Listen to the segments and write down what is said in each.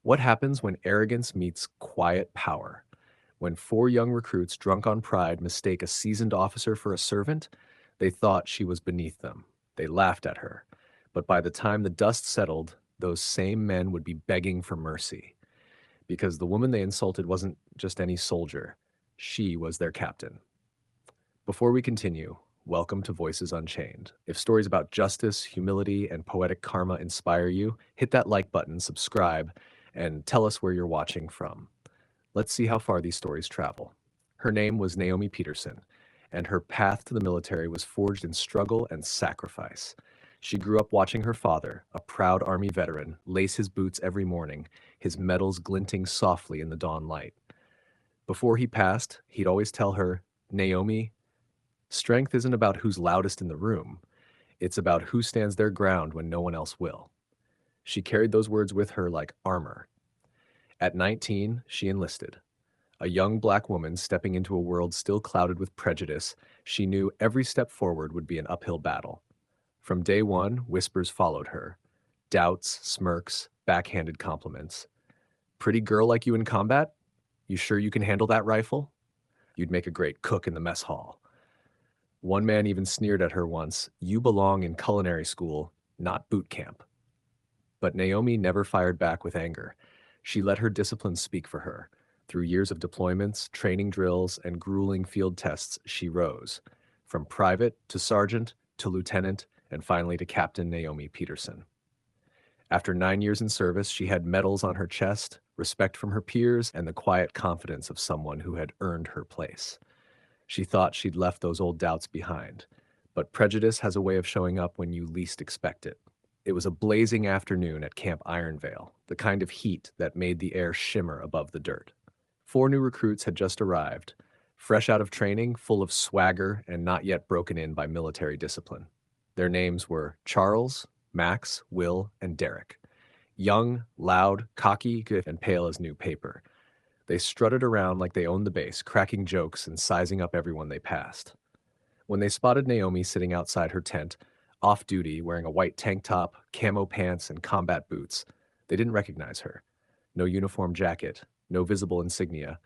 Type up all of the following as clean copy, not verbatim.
What happens when arrogance meets quiet power? When four young recruits, drunk on pride, mistake a seasoned officer for a servant, they thought she was beneath them. They laughed at her. But by the time the dust settled, those same men would be begging for mercy because the woman they insulted wasn't just any soldier, she was their captain. Before we continue, welcome to Voices Unchained. If stories about justice, humility, and poetic karma inspire you, hit that like button, subscribe, and tell us where you're watching from. Let's see how far these stories travel. Her name was Naomi Peterson, and her path to the military was forged in struggle and sacrifice. She grew up watching her father, a proud Army veteran, lace his boots every morning, his medals glinting softly in the dawn light. Before he passed, he'd always tell her, Naomi, strength isn't about who's loudest in the room. It's about who stands their ground when no one else will. She carried those words with her like armor. At 19, she enlisted. A young black woman stepping into a world still clouded with prejudice, she knew every step forward would be an uphill battle. From day one, whispers followed her. Doubts, smirks, backhanded compliments. Pretty girl like you in combat? You sure you can handle that rifle? You'd make a great cook in the mess hall. One man even sneered at her once, you belong in culinary school, not boot camp. But Naomi never fired back with anger. She let her discipline speak for her. Through years of deployments, training drills, and grueling field tests, she rose. From private to sergeant to lieutenant, and finally to Captain Naomi Peterson. After 9 years in service, she had medals on her chest, respect from her peers, and the quiet confidence of someone who had earned her place. She thought she'd left those old doubts behind. But prejudice has a way of showing up when you least expect it. It was a blazing afternoon at Camp Ironvale, the kind of heat that made the air shimmer above the dirt. Four new recruits had just arrived, fresh out of training, full of swagger, and not yet broken in by military discipline. Their names were Charles, Max, Will, and Derek. Young, loud, cocky, and pale as new paper. They strutted around like they owned the base, cracking jokes and sizing up everyone they passed. When they spotted Naomi sitting outside her tent, off duty, wearing a white tank top, camo pants, and combat boots, they didn't recognize her. No uniform jacket, no visible insignia,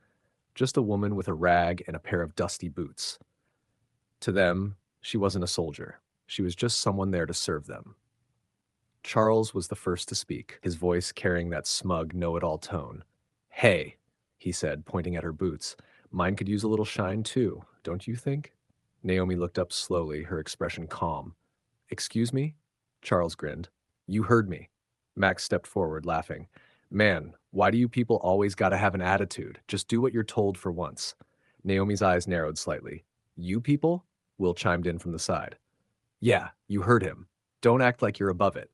just a woman with a rag and a pair of dusty boots. To them, she wasn't a soldier. She was just someone there to serve them. Charles was the first to speak, his voice carrying that smug, know-it-all tone. Hey, he said, pointing at her boots. Mine could use a little shine too, don't you think? Naomi looked up slowly, her expression calm. Excuse me? Charles grinned. You heard me. Max stepped forward, laughing. Man, why do you people always gotta have an attitude? Just do what you're told for once. Naomi's eyes narrowed slightly. You people? Will chimed in from the side. Yeah, you heard him. Don't act like you're above it.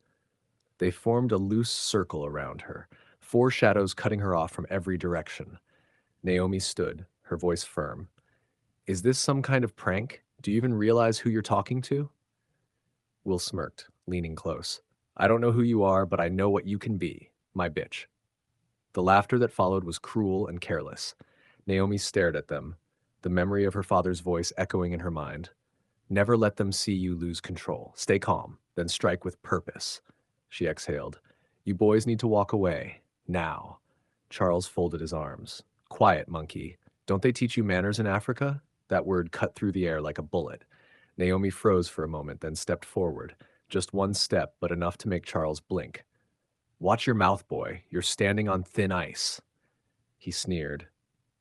They formed a loose circle around her, four shadows cutting her off from every direction. Naomi stood, her voice firm. Is this some kind of prank? Do you even realize who you're talking to? Will smirked, leaning close. I don't know who you are, but I know what you can be. My bitch. The laughter that followed was cruel and careless. Naomi stared at them, the memory of her father's voice echoing in her mind. Never let them see you lose control. Stay calm, then strike with purpose. She exhaled. You boys need to walk away. Now. Charles folded his arms. Quiet, monkey. Don't they teach you manners in Africa? That word cut through the air like a bullet. Naomi froze for a moment, then stepped forward. Just one step, but enough to make Charles blink. Watch your mouth, boy. You're standing on thin ice. He sneered.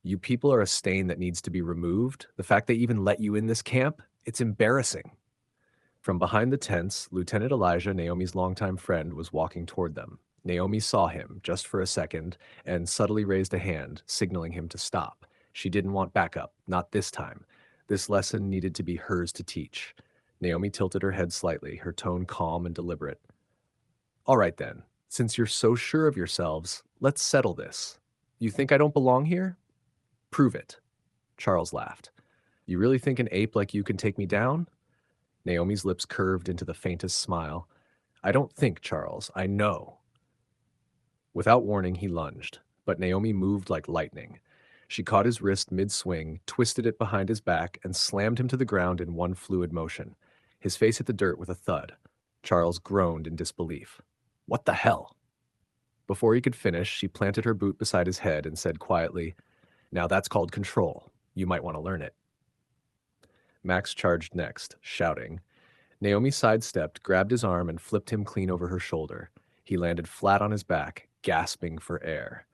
You people are a stain that needs to be removed. The fact they even let you in this camp, it's embarrassing. From behind the tents, Lieutenant Elijah, Naomi's longtime friend, was walking toward them. Naomi saw him, just for a second, and subtly raised a hand, signaling him to stop. She didn't want backup, not this time. This lesson needed to be hers to teach. Naomi tilted her head slightly, her tone calm and deliberate. All right then, since you're so sure of yourselves, let's settle this. You think I don't belong here? Prove it. Charles laughed. You really think an ape like you can take me down? Naomi's lips curved into the faintest smile. I don't think, Charles. I know. Without warning, he lunged, but Naomi moved like lightning. She caught his wrist mid-swing, twisted it behind his back, and slammed him to the ground in one fluid motion. His face hit the dirt with a thud. Charles groaned in disbelief. What the hell? Before he could finish, she planted her boot beside his head and said quietly, "Now that's called control. You might want to learn it." Max charged next, shouting. Naomi sidestepped, grabbed his arm, and flipped him clean over her shoulder. He landed flat on his back, gasping for air.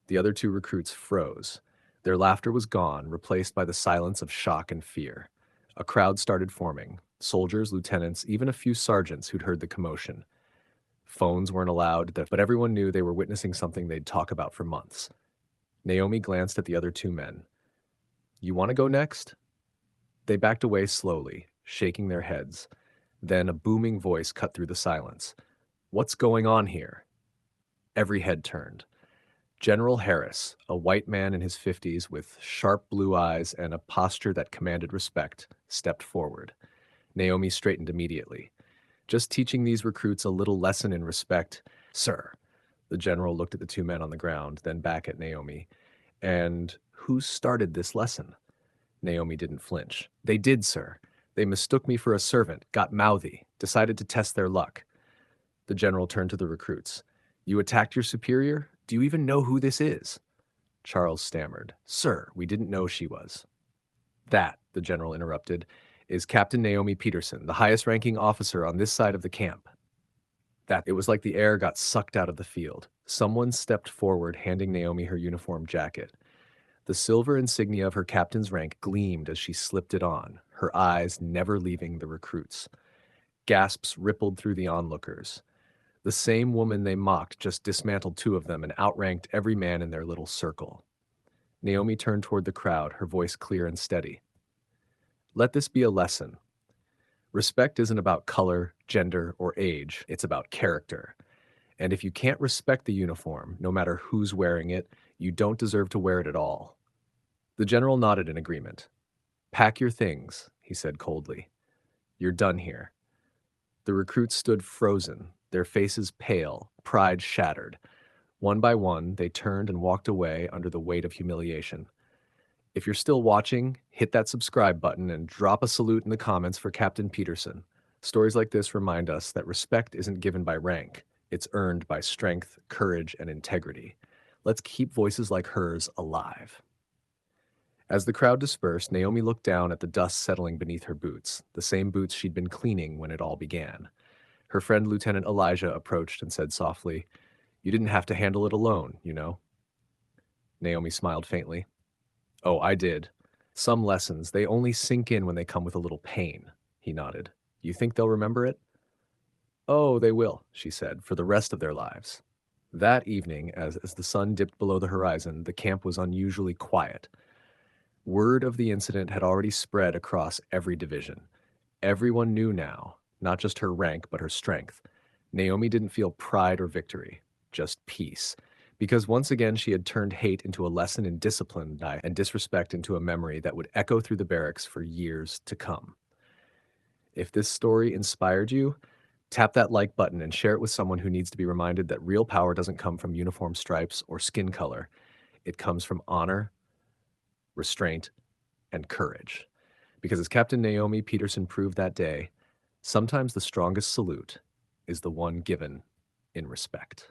The other two recruits froze. Their laughter was gone, replaced by the silence of shock and fear. A crowd started forming. Soldiers, lieutenants, even a few sergeants who'd heard the commotion. Phones weren't allowed, but everyone knew they were witnessing something they'd talk about for months. Naomi glanced at the other two men. "You want to go next?" They backed away slowly, shaking their heads. Then a booming voice cut through the silence. "What's going on here?" Every head turned. General Harris, a white man in his 50s with sharp blue eyes and a posture that commanded respect, stepped forward. Naomi straightened immediately. "Just teaching these recruits a little lesson in respect, sir." The general looked at the two men on the ground, then back at Naomi. "And who started this lesson?" Naomi didn't flinch. "They did, sir. They mistook me for a servant, got mouthy, decided to test their luck." The general turned to the recruits. "You attacked your superior? Do you even know who this is?" Charles stammered. "Sir, we didn't know she was." "That," the general interrupted, "is Captain Naomi Peterson, the highest-ranking officer on this side of the camp." It was like the air got sucked out of the field. Someone stepped forward, handing Naomi her uniform jacket. The silver insignia of her captain's rank gleamed as she slipped it on, her eyes never leaving the recruits. Gasps rippled through the onlookers. The same woman they mocked just dismantled two of them and outranked every man in their little circle. Naomi turned toward the crowd, her voice clear and steady. "Let this be a lesson. Respect isn't about color, gender, or age. It's about character. And if you can't respect the uniform, no matter who's wearing it, you don't deserve to wear it at all." The general nodded in agreement. "Pack your things," he said coldly. "You're done here." The recruits stood frozen, their faces pale, pride shattered. One by one, they turned and walked away under the weight of humiliation. If you're still watching, hit that subscribe button and drop a salute in the comments for Captain Peterson. Stories like this remind us that respect isn't given by rank. It's earned by strength, courage, and integrity. Let's keep voices like hers alive. As the crowd dispersed, Naomi looked down at the dust settling beneath her boots, the same boots she'd been cleaning when it all began. Her friend Lieutenant Elijah approached and said softly, "You didn't have to handle it alone, you know." Naomi smiled faintly. "Oh, I did. Some lessons, they only sink in when they come with a little pain," he nodded. "You think they'll remember it?" "Oh, they will," she said, "for the rest of their lives." That evening, as the sun dipped below the horizon, the camp was unusually quiet. Word of the incident had already spread across every division. Everyone knew now, not just her rank, but her strength. Naomi didn't feel pride or victory, just peace. Because once again she had turned hate into a lesson in discipline and disrespect into a memory that would echo through the barracks for years to come. If this story inspired you, tap that like button and share it with someone who needs to be reminded that real power doesn't come from uniform stripes or skin color. It comes from honor, restraint, and courage. Because as Captain Naomi Peterson proved that day, sometimes the strongest salute is the one given in respect.